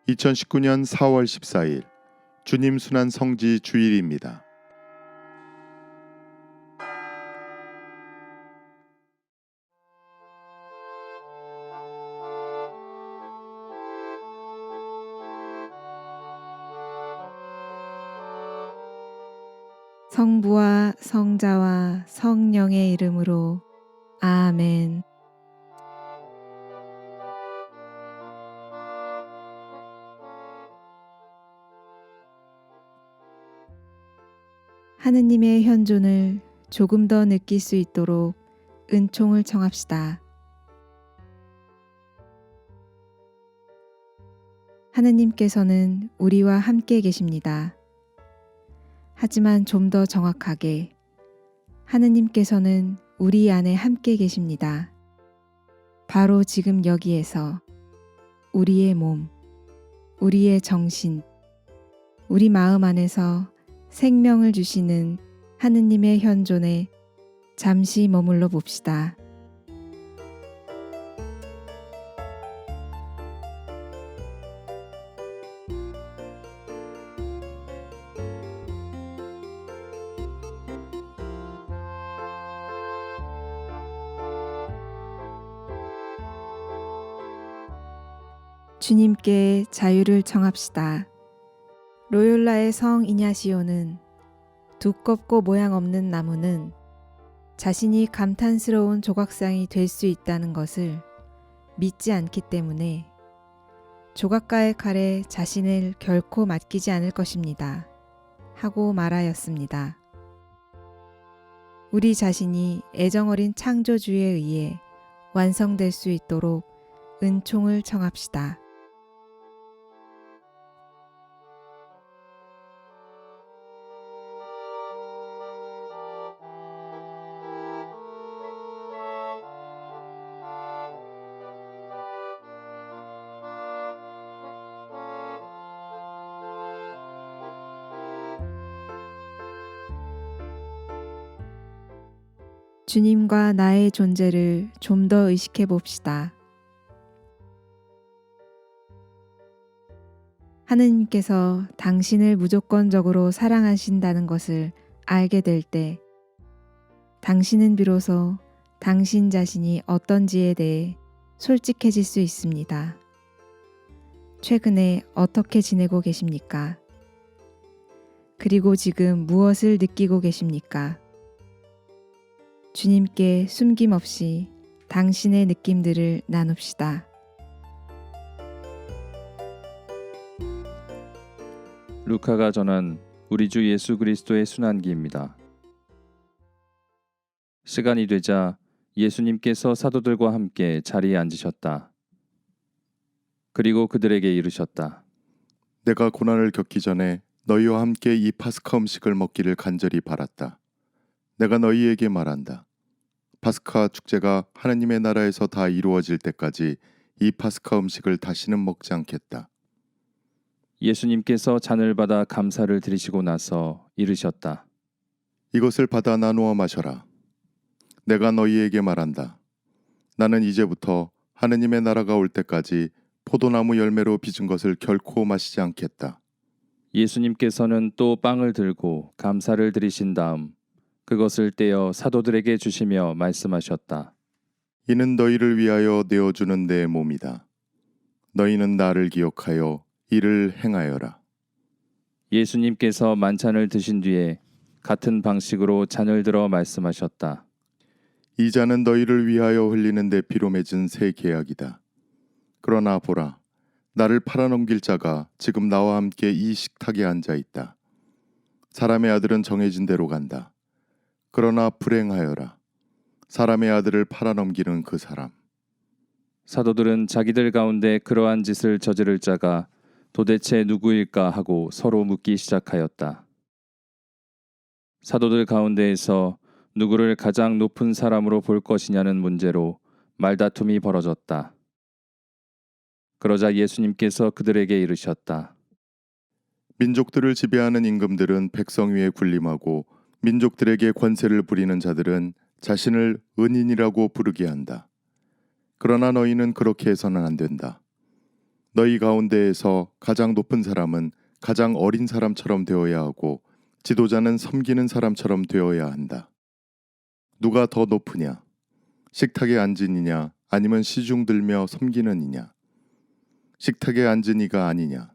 2019년 4월 14일 주님 순환 성지 주일입니다. 성부와 성자와 성령의 이름으로 아멘. 하느님의 현존을 조금 더 느낄 수 있도록 은총을 청합시다. 하느님께서는 우리와 함께 계십니다. 하지만 좀 더 정확하게 하느님께서는 우리 안에 함께 계십니다. 바로 지금 여기에서 우리의 몸, 우리의 정신, 우리 마음 안에서 생명을 주시는 하느님의 현존에 잠시 머물러 봅시다. 주님께 자유를 청합시다. 로욜라의 성 이냐시오는 두껍고 모양 없는 나무는 자신이 감탄스러운 조각상이 될 수 있다는 것을 믿지 않기 때문에 조각가의 칼에 자신을 결코 맡기지 않을 것입니다. 하고 말하였습니다. 우리 자신이 애정어린 창조주에 의해 완성될 수 있도록 은총을 청합시다. 주님과 나의 존재를 좀 더 의식해 봅시다. 하느님께서 당신을 무조건적으로 사랑하신다는 것을 알게 될 때, 당신은 비로소 당신 자신이 어떤지에 대해 솔직해질 수 있습니다. 최근에 어떻게 지내고 계십니까? 그리고 지금 무엇을 느끼고 계십니까? 주님께 숨김없이 당신의 느낌들을 나눕시다. 루카가 전한 우리 주 예수 그리스도의 순환기입니다. 시간이 되자 예수님께서 사도들과 함께 자리에 앉으셨다. 그리고 그들에게 이르셨다. 내가 고난을 겪기 전에 너희와 함께 이 파스카 음식을 먹기를 간절히 바랐다. 내가 너희에게 말한다. 파스카 축제가 하느님의 나라에서 다 이루어질 때까지 이 파스카 음식을 다시는 먹지 않겠다. 예수님께서 잔을 받아 감사를 드리시고 나서 이르셨다. 이것을 받아 나누어 마셔라. 내가 너희에게 말한다. 나는 이제부터 하느님의 나라가 올 때까지 포도나무 열매로 빚은 것을 결코 마시지 않겠다. 예수님께서는 또 빵을 들고 감사를 드리신 다음 그것을 떼어 사도들에게 주시며 말씀하셨다. 이는 너희를 위하여 내어주는 내 몸이다. 너희는 나를 기억하여 이를 행하여라. 예수님께서 만찬을 드신 뒤에 같은 방식으로 잔을 들어 말씀하셨다. 이 잔은 너희를 위하여 흘리는 내 피로 맺은 새 계약이다. 그러나 보라, 나를 팔아넘길 자가 지금 나와 함께 이 식탁에 앉아 있다. 사람의 아들은 정해진 대로 간다. 그러나 불행하여라. 사람의 아들을 팔아넘기는 그 사람. 사도들은 자기들 가운데 그러한 짓을 저지를 자가 도대체 누구일까 하고 서로 묻기 시작하였다. 사도들 가운데에서 누구를 가장 높은 사람으로 볼 것이냐는 문제로 말다툼이 벌어졌다. 그러자 예수님께서 그들에게 이르셨다. 민족들을 지배하는 임금들은 백성 위에 군림하고 민족들에게 권세를 부리는 자들은 자신을 은인이라고 부르게 한다. 그러나 너희는 그렇게 해서는 안 된다. 너희 가운데에서 가장 높은 사람은 가장 어린 사람처럼 되어야 하고 지도자는 섬기는 사람처럼 되어야 한다. 누가 더 높으냐? 식탁에 앉은 이냐 아니면 시중 들며 섬기는 이냐? 식탁에 앉은 이가 아니냐?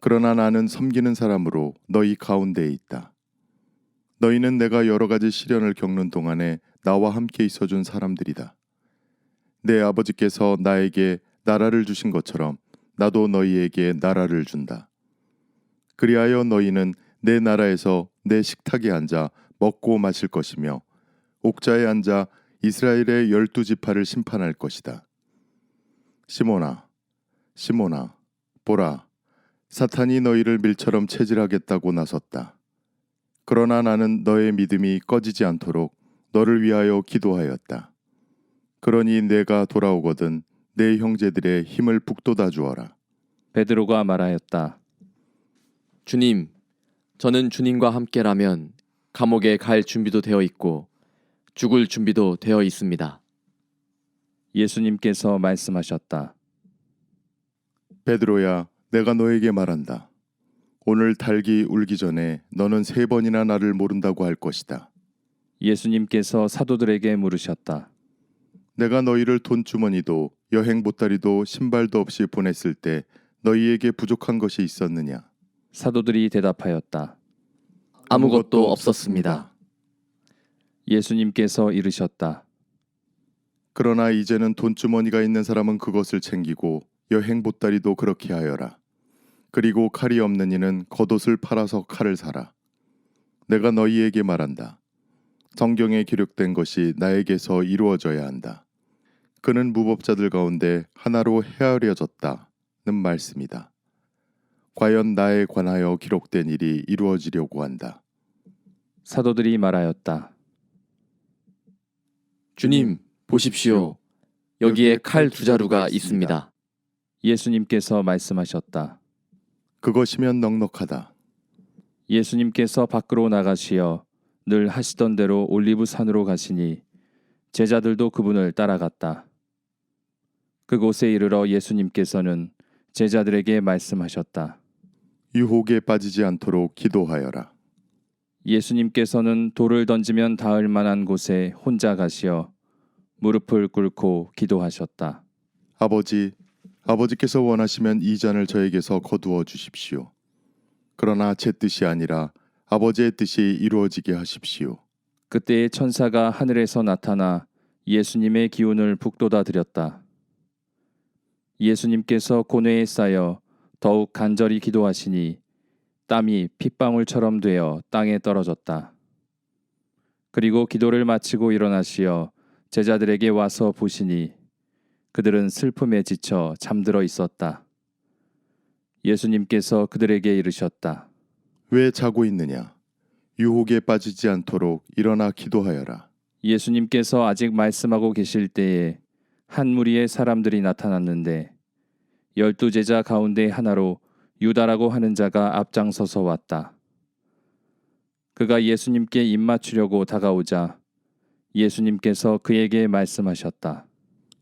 그러나 나는 섬기는 사람으로 너희 가운데에 있다. 너희는 내가 여러 가지 시련을 겪는 동안에 나와 함께 있어준 사람들이다. 내 아버지께서 나에게 나라를 주신 것처럼 나도 너희에게 나라를 준다. 그리하여 너희는 내 나라에서 내 식탁에 앉아 먹고 마실 것이며 옥자에 앉아 이스라엘의 12지파를 심판할 것이다. 시몬아, 시몬아, 보라, 사탄이 너희를 밀처럼 체질하겠다고 나섰다. 그러나 나는 너의 믿음이 꺼지지 않도록 너를 위하여 기도하였다. 그러니 내가 돌아오거든 내 형제들의 힘을 북돋아 주어라. 베드로가 말하였다. 주님, 저는 주님과 함께라면 감옥에 갈 준비도 되어 있고 죽을 준비도 되어 있습니다. 예수님께서 말씀하셨다. 베드로야, 내가 너에게 말한다. 오늘 닭이 울기 전에 너는 3번이나 나를 모른다고 할 것이다. 예수님께서 사도들에게 물으셨다. 내가 너희를 돈주머니도 여행 보따리도 신발도 없이 보냈을 때 너희에게 부족한 것이 있었느냐? 사도들이 대답하였다. 아무것도 없었습니다. 예수님께서 이르셨다. 그러나 이제는 돈주머니가 있는 사람은 그것을 챙기고 여행 보따리도 그렇게 하여라. 그리고 칼이 없는 이는 겉옷을 팔아서 칼을 사라. 내가 너희에게 말한다. 성경에 기록된 것이 나에게서 이루어져야 한다. 그는 무법자들 가운데 하나로 헤아려졌다는 말씀이다. 과연 나에 관하여 기록된 일이 이루어지려고 한다. 사도들이 말하였다. 주님, 보십시오. 여기에 칼 2자루가 있습니다. 예수님께서 말씀하셨다. 그것이면 넉넉하다. 예수님께서 밖으로 나가시어 늘 하시던 대로 올리브 산으로 가시니 제자들도 그분을 따라갔다. 그곳에 이르러 예수님께서는 제자들에게 말씀하셨다. 유혹에 빠지지 않도록 기도하여라. 예수님께서는 돌을 던지면 닿을 만한 곳에 혼자 가시어 무릎을 꿇고 기도하셨다. 아버지께서 원하시면 이 잔을 저에게서 거두어 주십시오. 그러나 제 뜻이 아니라 아버지의 뜻이 이루어지게 하십시오. 그때에 천사가 하늘에서 나타나 예수님의 기운을 북돋아 드렸다. 예수님께서 고뇌에 쌓여 더욱 간절히 기도하시니 땀이 핏방울처럼 되어 땅에 떨어졌다. 그리고 기도를 마치고 일어나시어 제자들에게 와서 보시니 그들은 슬픔에 지쳐 잠들어 있었다. 예수님께서 그들에게 이르셨다. 왜 자고 있느냐? 유혹에 빠지지 않도록 일어나 기도하여라. 예수님께서 아직 말씀하고 계실 때에 한 무리의 사람들이 나타났는데 12제자 가운데 하나로 유다라고 하는 자가 앞장서서 왔다. 그가 예수님께 입맞추려고 다가오자 예수님께서 그에게 말씀하셨다.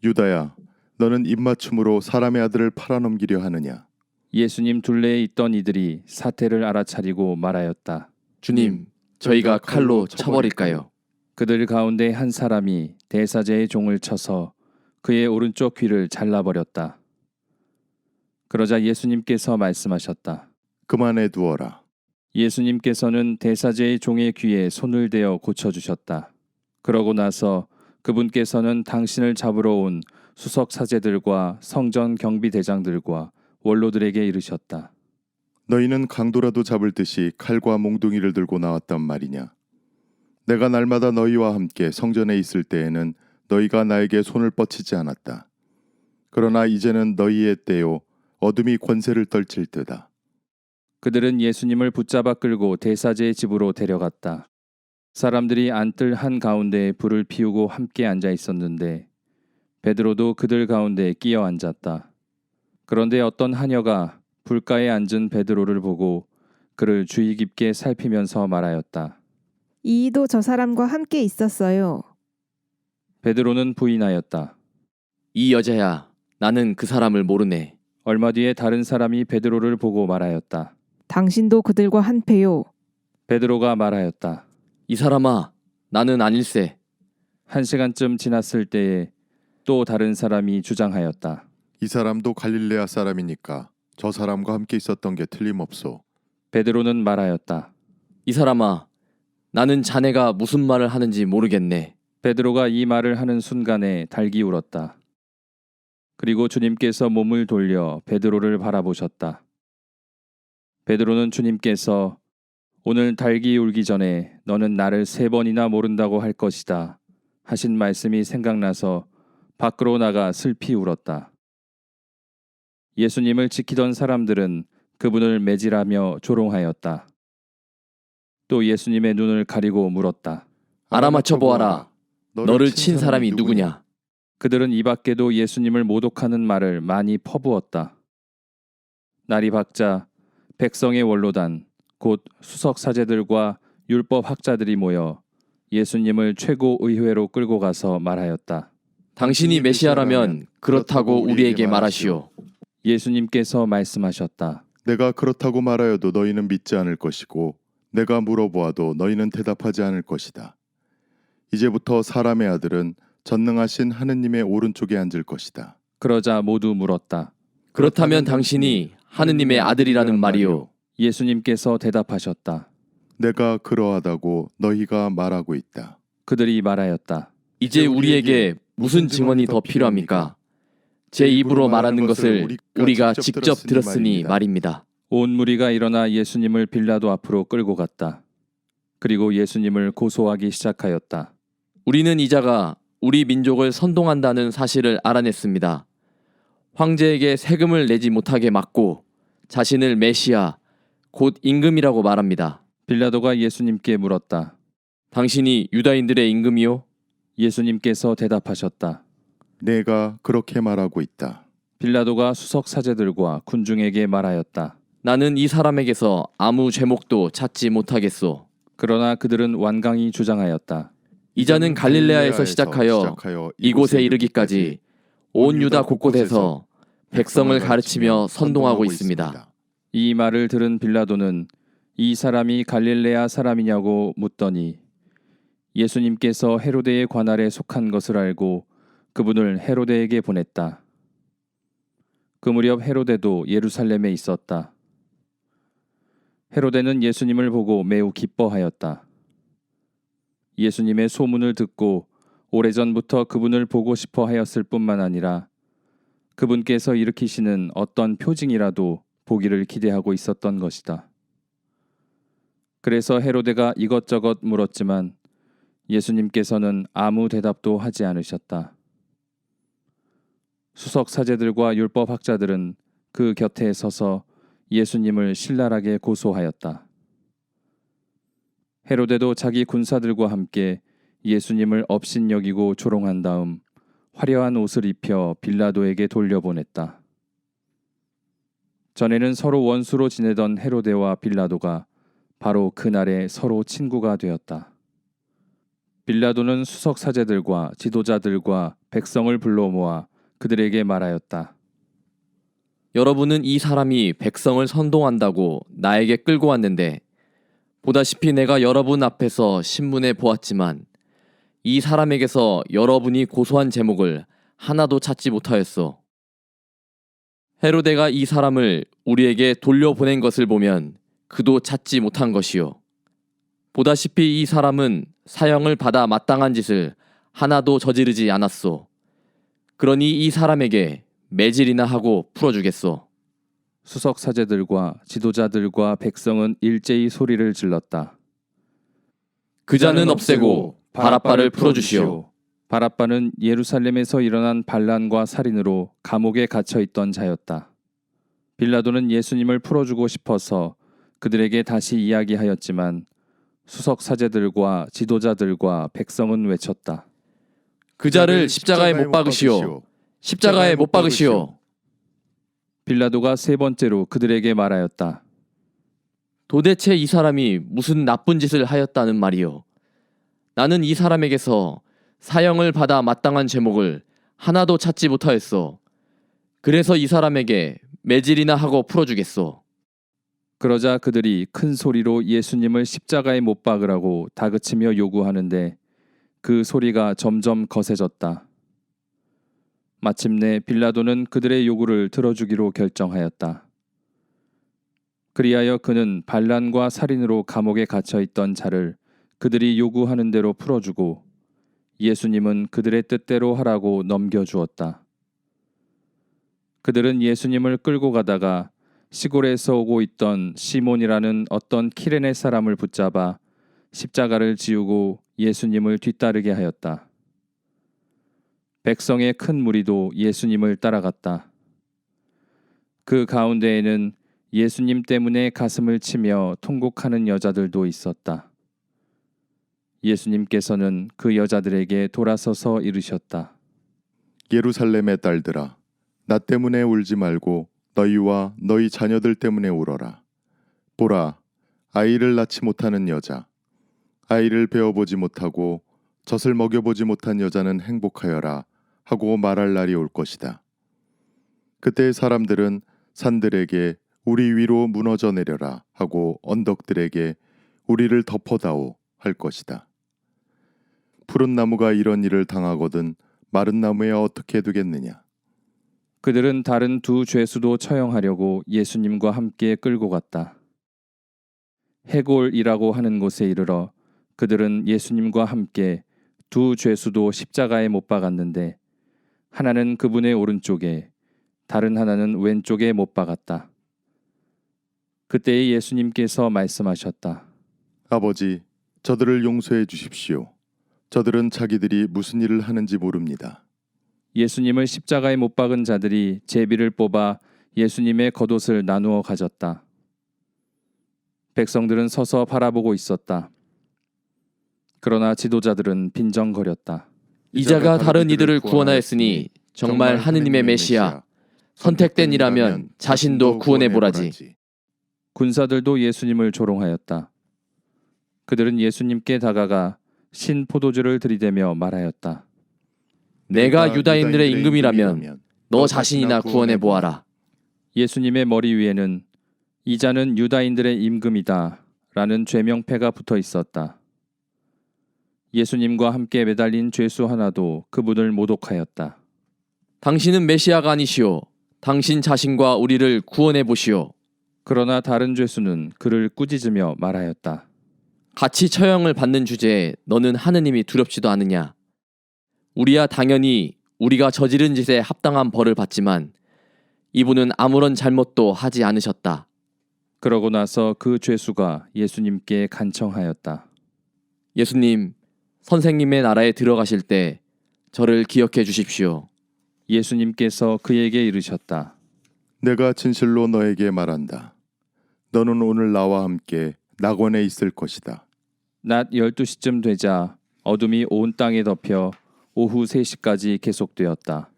유다야, 너는 입맞춤으로 사람의 아들을 팔아넘기려 하느냐? 예수님 둘레에 있던 이들이 사태를 알아차리고 말하였다. 주님, 저희가 칼로 쳐버릴까요? 그들 가운데 한 사람이 대사제의 종을 쳐서 그의 오른쪽 귀를 잘라버렸다. 그러자 예수님께서 말씀하셨다. 그만해 두어라. 예수님께서는 대사제의 종의 귀에 손을 대어 고쳐주셨다. 그러고 나서 그분께서는 당신을 잡으러 온 수석 사제들과 성전 경비대장들과 원로들에게 이르셨다. 너희는 강도라도 잡을 듯이 칼과 몽둥이를 들고 나왔단 말이냐? 내가 날마다 너희와 함께 성전에 있을 때에는 너희가 나에게 손을 뻗치지 않았다. 그러나 이제는 너희의 때요 어둠이 권세를 떨칠 때다. 그들은 예수님을 붙잡아 끌고 대사제의 집으로 데려갔다. 사람들이 안뜰 한 가운데에 불을 피우고 함께 앉아 있었는데 베드로도 그들 가운데 끼어 앉았다. 그런데 어떤 하녀가 불가에 앉은 베드로를 보고 그를 주의 깊게 살피면서 말하였다. 이도 저 사람과 함께 있었어요. 베드로는 부인하였다. 이 여자야, 나는 그 사람을 모르네. 얼마 뒤에 다른 사람이 베드로를 보고 말하였다. 당신도 그들과 한패요. 베드로가 말하였다. 이 사람아, 나는 아닐세. 1시간쯤 지났을 때에 또 다른 사람이 주장하였다. 이 사람도 갈릴레아 사람이니까 저 사람과 함께 있었던 게 틀림없소. 베드로는 말하였다. 이 사람아, 나는 자네가 무슨 말을 하는지 모르겠네. 베드로가 이 말을 하는 순간에 닭이 울었다. 그리고 주님께서 몸을 돌려 베드로를 바라보셨다. 베드로는 주님께서 오늘 닭이 울기 전에 너는 나를 3번이나 모른다고 할 것이다 하신 말씀이 생각나서 밖으로 나가 슬피 울었다. 예수님을 지키던 사람들은 그분을 매질하며 조롱하였다. 또 예수님의 눈을 가리고 물었다. 알아맞혀 보아라. 너를 친 사람이 누구냐? 그들은 이 밖에도 예수님을 모독하는 말을 많이 퍼부었다. 날이 밝자 백성의 원로단 곧 수석 사제들과 율법 학자들이 모여 예수님을 최고의회로 끌고 가서 말하였다. 당신이 메시아라면 그렇다고 우리에게 말하시오. 예수님께서 말씀하셨다. 내가 그렇다고 말하여도 너희는 믿지 않을 것이고 내가 물어보아도 너희는 대답하지 않을 것이다. 이제부터 사람의 아들은 전능하신 하느님의 오른쪽에 앉을 것이다. 그러자 모두 물었다. 그렇다면 당신이 하느님의 아들이라는 말이오. 예수님께서 대답하셨다. 내가 그러하다고 너희가 말하고 있다. 그들이 말하였다. 이제 우리에게 무슨 증언이 더 필요합니까? 제 입으로 말하는 것을 우리가 직접 들었으니 말입니다. 온 무리가 일어나 예수님을 빌라도 앞으로 끌고 갔다. 그리고 예수님을 고소하기 시작하였다. 우리는 이자가 우리 민족을 선동한다는 사실을 알아냈습니다. 황제에게 세금을 내지 못하게 막고 자신을 메시아, 곧 임금이라고 말합니다. 빌라도가 예수님께 물었다. 당신이 유다인들의 임금이요? 예수님께서 대답하셨다. 내가 그렇게 말하고 있다. 빌라도가 수석 사제들과 군중에게 말하였다. 나는 이 사람에게서 아무 죄목도 찾지 못하겠소. 그러나 그들은 완강히 주장하였다. 이자는 갈릴레아에서 시작하여 이곳에 이르기까지 온 유다 곳곳에서 백성을 가르치며 선동하고 있습니다. 이 말을 들은 빌라도는 이 사람이 갈릴레아 사람이냐고 묻더니 예수님께서 헤로데의 관할에 속한 것을 알고 그분을 헤로데에게 보냈다. 그 무렵 헤로데도 예루살렘에 있었다. 헤로데는 예수님을 보고 매우 기뻐하였다. 예수님의 소문을 듣고 오래전부터 그분을 보고 싶어 하였을 뿐만 아니라 그분께서 일으키시는 어떤 표징이라도 보기를 기대하고 있었던 것이다. 그래서 헤로데가 이것저것 물었지만 예수님께서는 아무 대답도 하지 않으셨다. 수석 사제들과 율법 학자들은 그 곁에 서서 예수님을 신랄하게 고소하였다. 헤로데도 자기 군사들과 함께 예수님을 업신여기고 조롱한 다음 화려한 옷을 입혀 빌라도에게 돌려보냈다. 전에는 서로 원수로 지내던 헤로데와 빌라도가 바로 그날에 서로 친구가 되었다. 빌라도는 수석 사제들과 지도자들과 백성을 불러 모아 그들에게 말하였다. 여러분은 이 사람이 백성을 선동한다고 나에게 끌고 왔는데 보다시피 내가 여러분 앞에서 신문에 보았지만 이 사람에게서 여러분이 고소한 제목을 하나도 찾지 못하였소. 헤로데가 이 사람을 우리에게 돌려보낸 것을 보면 그도 찾지 못한 것이요. 보다시피 이 사람은 사형을 받아 마땅한 짓을 하나도 저지르지 않았소. 그러니 이 사람에게 매질이나 하고 풀어주겠소. 수석 사제들과 지도자들과 백성은 일제히 소리를 질렀다. 그자는 없애고 바라바를 풀어주시오. 바라바는 예루살렘에서 일어난 반란과 살인으로 감옥에 갇혀 있던 자였다. 빌라도는 예수님을 풀어주고 싶어서 그들에게 다시 이야기하였지만 수석 사제들과 지도자들과 백성은 외쳤다. 그자를 십자가에 못 박으시오. 십자가에 못 박으시오. 빌라도가 3번째로 그들에게 말하였다. 도대체 이 사람이 무슨 나쁜 짓을 하였다는 말이오. 나는 이 사람에게서 사형을 받아 마땅한 제목을 하나도 찾지 못하였소. 그래서 이 사람에게 매질이나 하고 풀어주겠소. 그러자 그들이 큰 소리로 예수님을 십자가에 못 박으라고 다그치며 요구하는데 그 소리가 점점 거세졌다. 마침내 빌라도는 그들의 요구를 들어주기로 결정하였다. 그리하여 그는 반란과 살인으로 감옥에 갇혀 있던 자를 그들이 요구하는 대로 풀어주고 예수님은 그들의 뜻대로 하라고 넘겨주었다. 그들은 예수님을 끌고 가다가 시골에서 오고 있던 시몬이라는 어떤 키레네 사람을 붙잡아 십자가를 지우고 예수님을 뒤따르게 하였다. 백성의 큰 무리도 예수님을 따라갔다. 그 가운데에는 예수님 때문에 가슴을 치며 통곡하는 여자들도 있었다. 예수님께서는 그 여자들에게 돌아서서 이르셨다. 예루살렘의 딸들아, 나 때문에 울지 말고 너희와 너희 자녀들 때문에 울어라. 보라, 아이를 낳지 못하는 여자, 아이를 베어보지 못하고 젖을 먹여보지 못한 여자는 행복하여라 하고 말할 날이 올 것이다. 그때 사람들은 산들에게 우리 위로 무너져 내려라 하고 언덕들에게 우리를 덮어다오 할 것이다. 푸른 나무가 이런 일을 당하거든 마른 나무에 어떻게 되겠느냐. 그들은 다른 두 죄수도 처형하려고 예수님과 함께 끌고 갔다. 해골이라고 하는 곳에 이르러 그들은 예수님과 함께 두 죄수도 십자가에 못 박았는데 하나는 그분의 오른쪽에 다른 하나는 왼쪽에 못 박았다. 그때에 예수님께서 말씀하셨다. 아버지, 저들을 용서해 주십시오. 저들은 자기들이 무슨 일을 하는지 모릅니다. 예수님을 십자가에 못 박은 자들이 제비를 뽑아 예수님의 겉옷을 나누어 가졌다. 백성들은 서서 바라보고 있었다. 그러나 지도자들은 빈정거렸다. 이자가 다른 이들을 구원하였으니 정말 하느님의 메시아, 선택된 이라면 자신도 구원해 보라지. 군사들도 예수님을 조롱하였다. 그들은 예수님께 다가가 신 포도주를 들이대며 말하였다. 내가 유다인들의 임금이라면 너 자신이나 구원해 보아라. 예수님의 머리 위에는 이 자는 유다인들의 임금이다 라는 죄명패가 붙어 있었다. 예수님과 함께 매달린 죄수 하나도 그분을 모독하였다. 당신은 메시아가 아니시오. 당신 자신과 우리를 구원해 보시오. 그러나 다른 죄수는 그를 꾸짖으며 말하였다. 같이 처형을 받는 주제에 너는 하느님이 두렵지도 않으냐. 우리야 당연히 우리가 저지른 짓에 합당한 벌을 받지만 이분은 아무런 잘못도 하지 않으셨다. 그러고 나서 그 죄수가 예수님께 간청하였다. 예수님, 선생님의 나라에 들어가실 때 저를 기억해 주십시오. 예수님께서 그에게 이르셨다. 내가 진실로 너에게 말한다. 너는 오늘 나와 함께 낙원에 있을 것이다. 낮 12시쯤 되자 어둠이 온 땅에 덮여 오후 3시까지 계속되었다.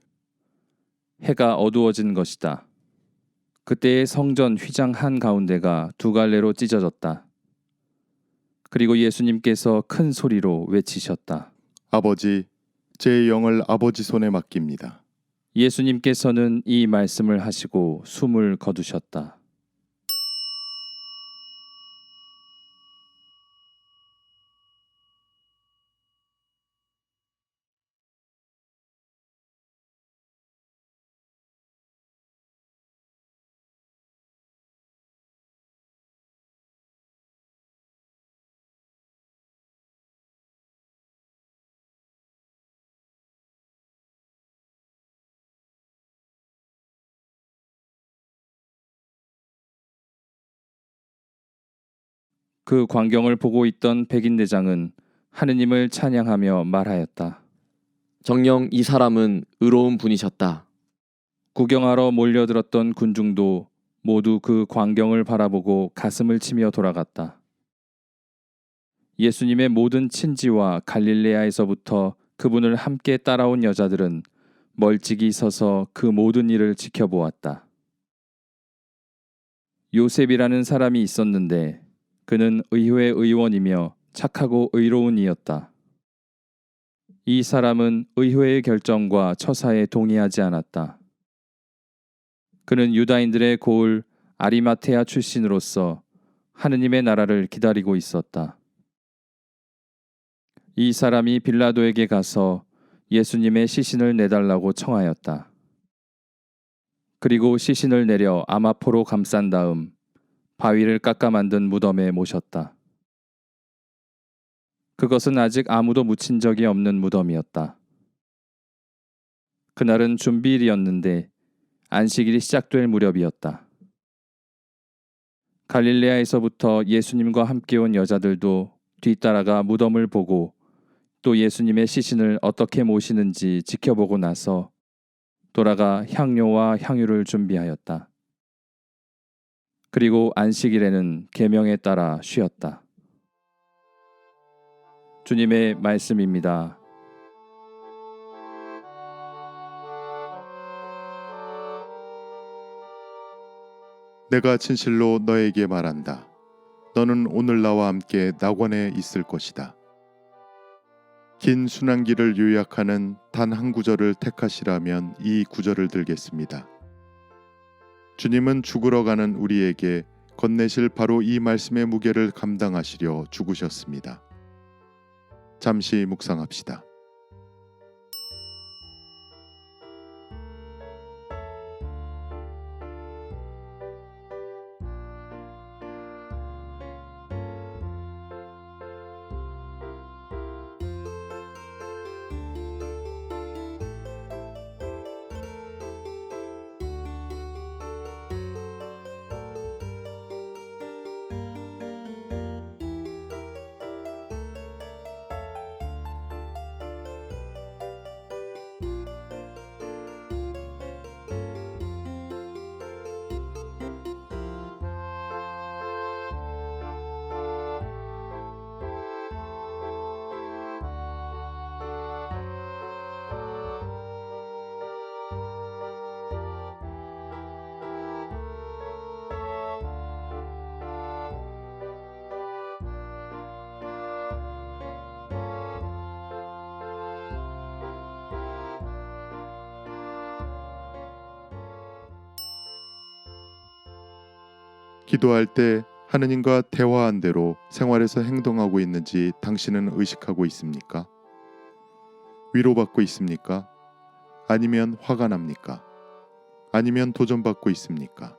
해가 어두워진 것이다. 그때의 성전 휘장 한가운데가 두 갈래로 찢어졌다. 그리고 예수님께서 큰 소리로 외치셨다. 아버지, 제 영을 아버지 손에 맡깁니다. 예수님께서는 이 말씀을 하시고 숨을 거두셨다. 그 광경을 보고 있던 백인대장은 하느님을 찬양하며 말하였다. 정녕 이 사람은 의로운 분이셨다. 구경하러 몰려들었던 군중도 모두 그 광경을 바라보고 가슴을 치며 돌아갔다. 예수님의 모든 친지와 갈릴레아에서부터 그분을 함께 따라온 여자들은 멀찍이 서서 그 모든 일을 지켜보았다. 요셉이라는 사람이 있었는데 그는 의회 의원이며 착하고 의로운 이였다. 이 사람은 의회의 결정과 처사에 동의하지 않았다. 그는 유다인들의 고을 아리마테아 출신으로서 하느님의 나라를 기다리고 있었다. 이 사람이 빌라도에게 가서 예수님의 시신을 내달라고 청하였다. 그리고 시신을 내려 아마포로 감싼 다음 바위를 깎아 만든 무덤에 모셨다. 그것은 아직 아무도 묻힌 적이 없는 무덤이었다. 그날은 준비일이었는데 안식일이 시작될 무렵이었다. 갈릴레아에서부터 예수님과 함께 온 여자들도 뒤따라가 무덤을 보고 또 예수님의 시신을 어떻게 모시는지 지켜보고 나서 돌아가 향료와 향유를 준비하였다. 그리고 안식일에는 계명에 따라 쉬었다. 주님의 말씀입니다. 내가 진실로 너에게 말한다. 너는 오늘 나와 함께 낙원에 있을 것이다. 긴 순환기를 요약하는 단 한 구절을 택하시라면 이 구절을 들겠습니다. 주님은 죽으러 가는 우리에게 건네실 바로 이 말씀의 무게를 감당하시려 죽으셨습니다. 잠시 묵상합시다. 기도할 때 하느님과 대화한 대로 생활에서 행동하고 있는지 당신은 의식하고 있습니까? 위로받고 있습니까? 아니면 화가 납니까? 아니면 도전받고 있습니까?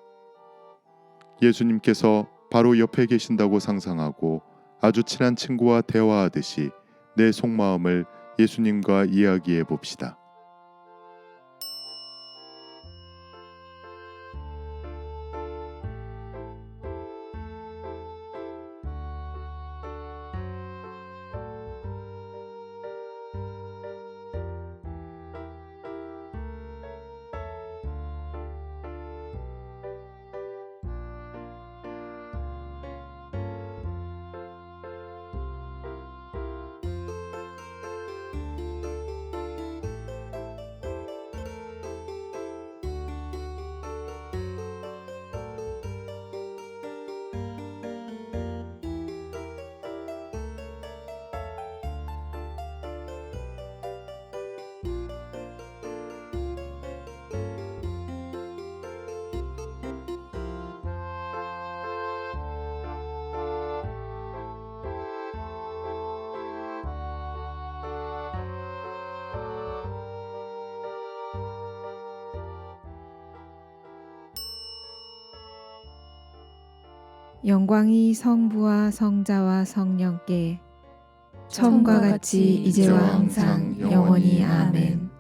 예수님께서 바로 옆에 계신다고 상상하고 아주 친한 친구와 대화하듯이 내 속마음을 예수님과 이야기해 봅시다. 영광이 성부와 성자와 성령께 처음과 같이 이제와 항상 영원히 아멘.